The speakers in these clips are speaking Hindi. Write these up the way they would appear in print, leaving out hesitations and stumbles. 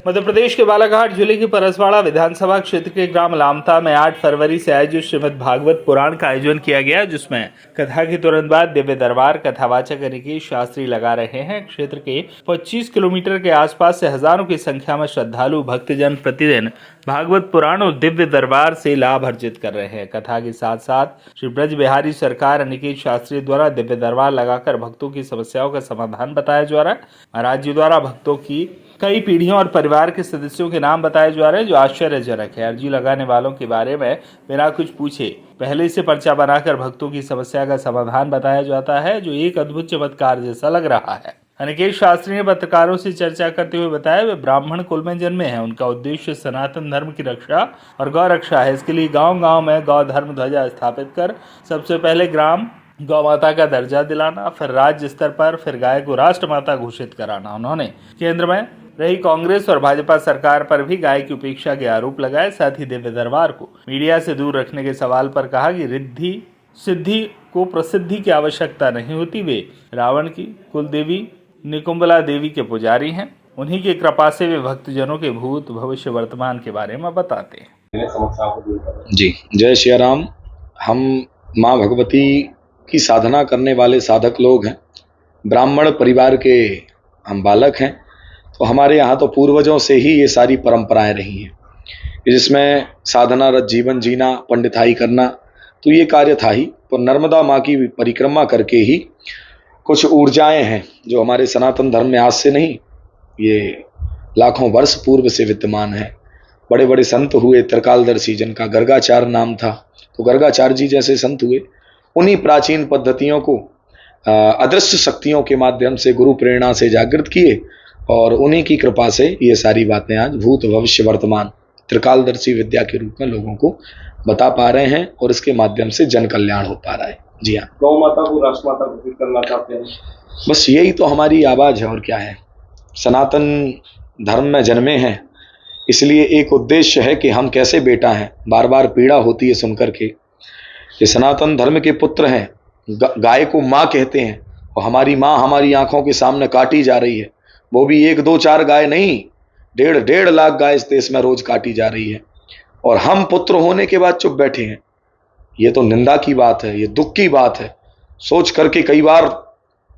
मध्य प्रदेश के बालाघाट जिले की परसवाड़ा विधानसभा क्षेत्र के ग्राम लामता में 8 फरवरी से आयोजित श्रीमद् भागवत पुराण का आयोजन किया गया, जिसमें कथा के तुरंत बाद दिव्य दरबार कथावाचक ऋषिकेश शास्त्री लगा रहे हैं। क्षेत्र के 25 किलोमीटर के आसपास से हजारों की संख्या में श्रद्धालु भक्तजन प्रतिदिन भागवत पुराण और दिव्य दरबार से लाभ अर्जित कर रहे हैं। कथा के साथ साथ श्री ब्रज बिहारी सरकार ऋषिकेश शास्त्री द्वारा दिव्य दरबार लगाकर भक्तों की समस्याओं का समाधान बताया जा रहा है। महाराज जी द्वारा भक्तों की कई पीढ़ियों और परिवार के सदस्यों के नाम बताए जा रहे हैं, जो आश्चर्यजनक है। अर्जी लगाने वालों के बारे में बिना कुछ पूछे पहले से पर्चा बनाकर भक्तों की समस्या का समाधान बताया जाता है, जो एक अद्भुत चमत्कार जैसा लग रहा है। ऋषिकेश शास्त्री ने पत्रकारों से चर्चा करते हुए बताया, वे ब्राह्मण कुल में जन्मे हैं। उनका उद्देश्य सनातन धर्म की रक्षा और गौ रक्षा है। इसके लिए गांव-गांव में गौ धर्म ध्वजा स्थापित कर सबसे पहले ग्राम गौ माता का दर्जा दिलाना, फिर राज्य स्तर पर फिर गाय को राष्ट्र माता घोषित कराना। उन्होंने केंद्र में रही कांग्रेस और भाजपा सरकार पर भी गाय की उपेक्षा के आरोप लगाए। साथ ही दिव्य दरबार को मीडिया से दूर रखने के सवाल पर कहा कि रिद्धि सिद्धि को प्रसिद्धि की आवश्यकता नहीं होती। वे रावण की कुल देवी निकुंबला देवी के पुजारी हैं। उन्हीं की कृपा से वे भक्तजनों के भूत भविष्य वर्तमान के बारे में बताते हैं। जी, जय श्री राम। हम माँ भगवती की साधना करने वाले साधक लोग हैं। ब्राह्मण परिवार के हम बालक हैं, तो हमारे यहाँ तो पूर्वजों से ही ये सारी परंपराएं रही हैं, जिसमें साधना रत जीवन जीना, पंडिताई करना, तो ये कार्य था ही। तो नर्मदा माँ की परिक्रमा करके ही कुछ ऊर्जाएं हैं जो हमारे सनातन धर्म में आज से नहीं, ये लाखों वर्ष पूर्व से विद्यमान है। बड़े बड़े संत हुए त्रिकालदर्शी, जिनका गर्गाचार्य नाम था, तो गर्गाचार्य जी जैसे संत हुए। उन्हीं प्राचीन पद्धतियों को अदृश्य शक्तियों के माध्यम से गुरु प्रेरणा से जागृत किए, और उन्हीं की कृपा से ये सारी बातें आज भूत भविष्य वर्तमान त्रिकालदर्शी विद्या के रूप में लोगों को बता पा रहे हैं, और इसके माध्यम से जन कल्याण हो पा रहा है। जी हाँ, गौ माता को राष्ट्र माता घोषित करना चाहते हैं। बस यही तो हमारी आवाज है, और क्या है। सनातन धर्म में जन्मे हैं, इसलिए एक उद्देश्य है कि हम कैसे बेटा हैं। बार बार पीड़ा होती है सुनकर के, ये सनातन धर्म के पुत्र हैं। गाय को माँ कहते हैं, और हमारी माँ हमारी आंखों के सामने काटी जा रही है। वो भी 1, 2, 4 गाय नहीं, 1.5 लाख गाय इस देश में रोज काटी जा रही है, और हम पुत्र होने के बाद चुप बैठे हैं। ये तो निंदा की बात है, ये दुख की बात है। सोच करके कई बार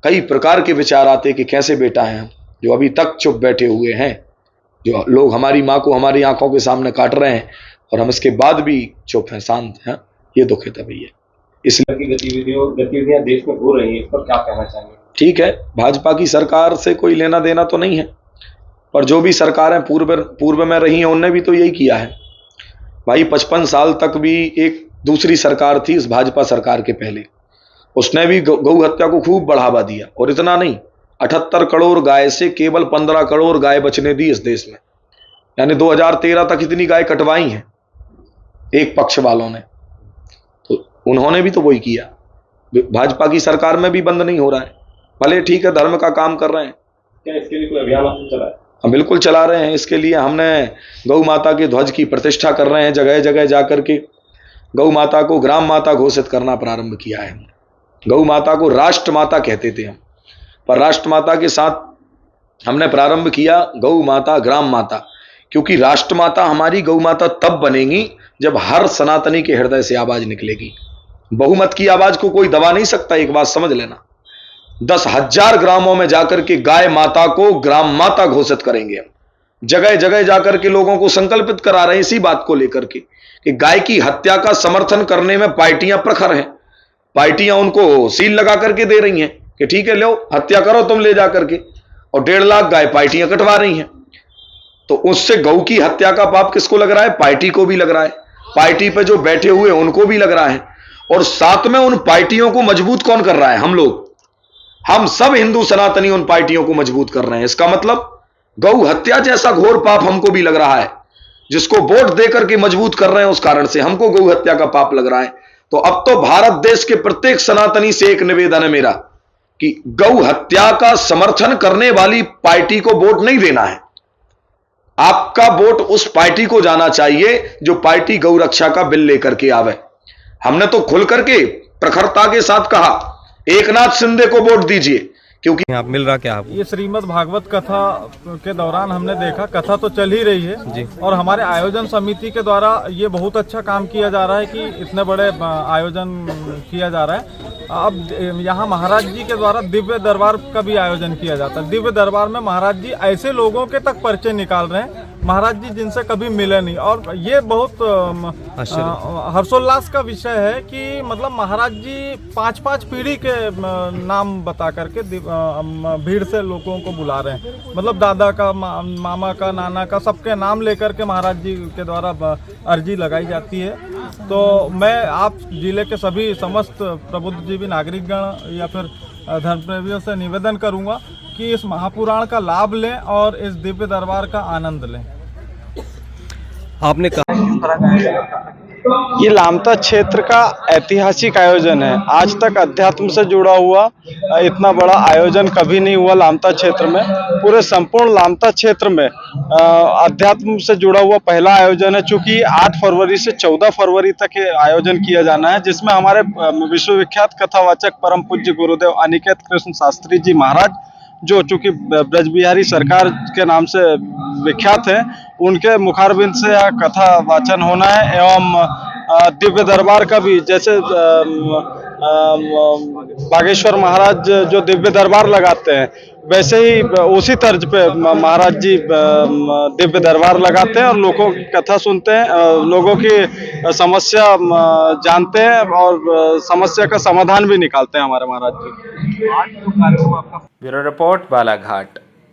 कई प्रकार के विचार आते कि कैसे बेटा हैं हम, जो अभी तक चुप बैठे हुए हैं। जो लोग हमारी माँ को हमारी आंखों के सामने काट रहे हैं, और हम इसके बाद भी चुप हैं, शांत हैं, ये दुखित है भैया। इसलिए गतिविधियां देश में हो रही है, इस पर क्या कहना चाहिए? ठीक है, भाजपा की सरकार से कोई लेना देना तो नहीं है, पर जो भी सरकारें पूर्व में रही हैं, उनने भी तो यही किया है भाई। 55 साल तक भी एक दूसरी सरकार थी इस भाजपा सरकार के पहले, उसने भी गौ हत्या को खूब बढ़ावा दिया। और इतना नहीं, 78 करोड़ गाय से केवल 15 करोड़ गाय बचने दी इस देश में, यानी 2013 तक इतनी गाय कटवाई हैं एक पक्ष वालों ने। तो उन्होंने भी तो वही किया। भाजपा की सरकार में भी बंद नहीं हो रहा है। भले ठीक है, धर्म का काम कर रहे हैं। क्या इसके लिए कोई अभियान चला है? हम बिल्कुल चला रहे हैं। इसके लिए हमने गौ माता के ध्वज की प्रतिष्ठा कर रहे हैं। जगह जगह जाकर के गौ माता को ग्राम माता घोषित करना प्रारंभ किया है। गौ माता को राष्ट्र माता कहते थे हम, पर राष्ट्र माता के साथ हमने प्रारंभ किया गौ माता ग्राम माता, क्योंकि राष्ट्र माता हमारी गौ माता तब बनेगी जब हर सनातनी के हृदय से आवाज निकलेगी। बहुमत की आवाज को कोई दबा नहीं सकता, एक बात समझ लेना। 10,000 ग्रामों में जाकर के गाय माता को ग्राम माता घोषित करेंगे हम। जगह जगह जाकर के लोगों को संकल्पित करा रहे हैं इसी बात को लेकर के कि गाय की हत्या का समर्थन करने में पार्टियां प्रखर हैं। पार्टियां उनको सील लगा करके दे रही हैं कि ठीक है, लो हत्या करो तुम ले जाकर के, और 1.5 लाख गाय पार्टियां कटवा रही हैं। तो उससे गौ की हत्या का पाप किसको लग रहा है? पार्टी को भी लग रहा है, पार्टी पे जो बैठे हुए उनको भी लग रहा है, और साथ में उन पार्टियों को मजबूत कौन कर रहा है? हम लोग, हम सब हिंदू सनातनी उन पार्टियों को मजबूत कर रहे हैं। इसका मतलब गौ हत्या जैसा घोर पाप हमको भी लग रहा है, जिसको वोट देकर के मजबूत कर रहे हैं, उस कारण से हमको गौ हत्या का पाप लग रहा है। तो अब तो भारत देश के प्रत्येक सनातनी से एक निवेदन है मेरा कि गौ हत्या का समर्थन करने वाली पार्टी को वोट नहीं देना है। आपका वोट उस पार्टी को जाना चाहिए जो पार्टी गौ रक्षा का बिल लेकर के आवे। हमने तो खुल करके प्रखरता के साथ कहा, एकनाथ शिंदे को वोट दीजिए, क्योंकि यहाँ मिल रहा क्या आपको? ये श्रीमद् भागवत कथा के दौरान हमने देखा, कथा तो चल ही रही है जी, और हमारे आयोजन समिति के द्वारा ये बहुत अच्छा काम किया जा रहा है कि इतने बड़े आयोजन किया जा रहा है। अब यहाँ महाराज जी के द्वारा दिव्य दरबार का भी आयोजन किया जाता है। दिव्य दरबार में महाराज जी ऐसे लोगों के तक पर्चे निकाल रहे हैं, महाराज जी जिनसे कभी मिले नहीं, और ये बहुत हर्षोल्लास का विषय है कि मतलब महाराज जी 5-5 पीढ़ी के नाम बता करके भीड़ से लोगों को बुला रहे हैं। मतलब दादा का, मामा का, नाना का, सबके नाम लेकर के महाराज जी के द्वारा अर्जी लगाई जाती है। तो मैं आप जिले के सभी समस्त प्रबुद्धजीवी नागरिकगण या फिर धर्मप्रेमियों से निवेदन करूंगा कि इस महापुराण का लाभ लें और इस दिव्य दरबार का आनंद लें। आपने कहा ये लामता क्षेत्र का ऐतिहासिक आयोजन है। आज तक अध्यात्म से जुड़ा हुआ इतना बड़ा आयोजन कभी नहीं हुआ लामता क्षेत्र में। पूरे संपूर्ण लामता क्षेत्र में अध्यात्म से जुड़ा हुआ पहला आयोजन है। चूंकि 8 फरवरी से 14 फरवरी तक ये आयोजन किया जाना है, जिसमें हमारे विश्वविख्यात कथावाचक परम पूज्य गुरुदेव अनिकेत कृष्ण शास्त्री जी महाराज, जो चूंकि ब्रज बिहारी सरकार के नाम से विख्यात है, उनके मुखारबिंद से यह कथा वाचन होना है। एवं दिव्य दरबार का भी, जैसे बागेश्वर महाराज जो दिव्य दरबार लगाते हैं, वैसे ही उसी तर्ज पे महाराज जी दिव्य दरबार लगाते हैं और लोगों की कथा सुनते हैं, लोगों की समस्या जानते हैं और समस्या का समाधान भी निकालते हैं हमारे महाराज जी। Bureau report, Balaghat.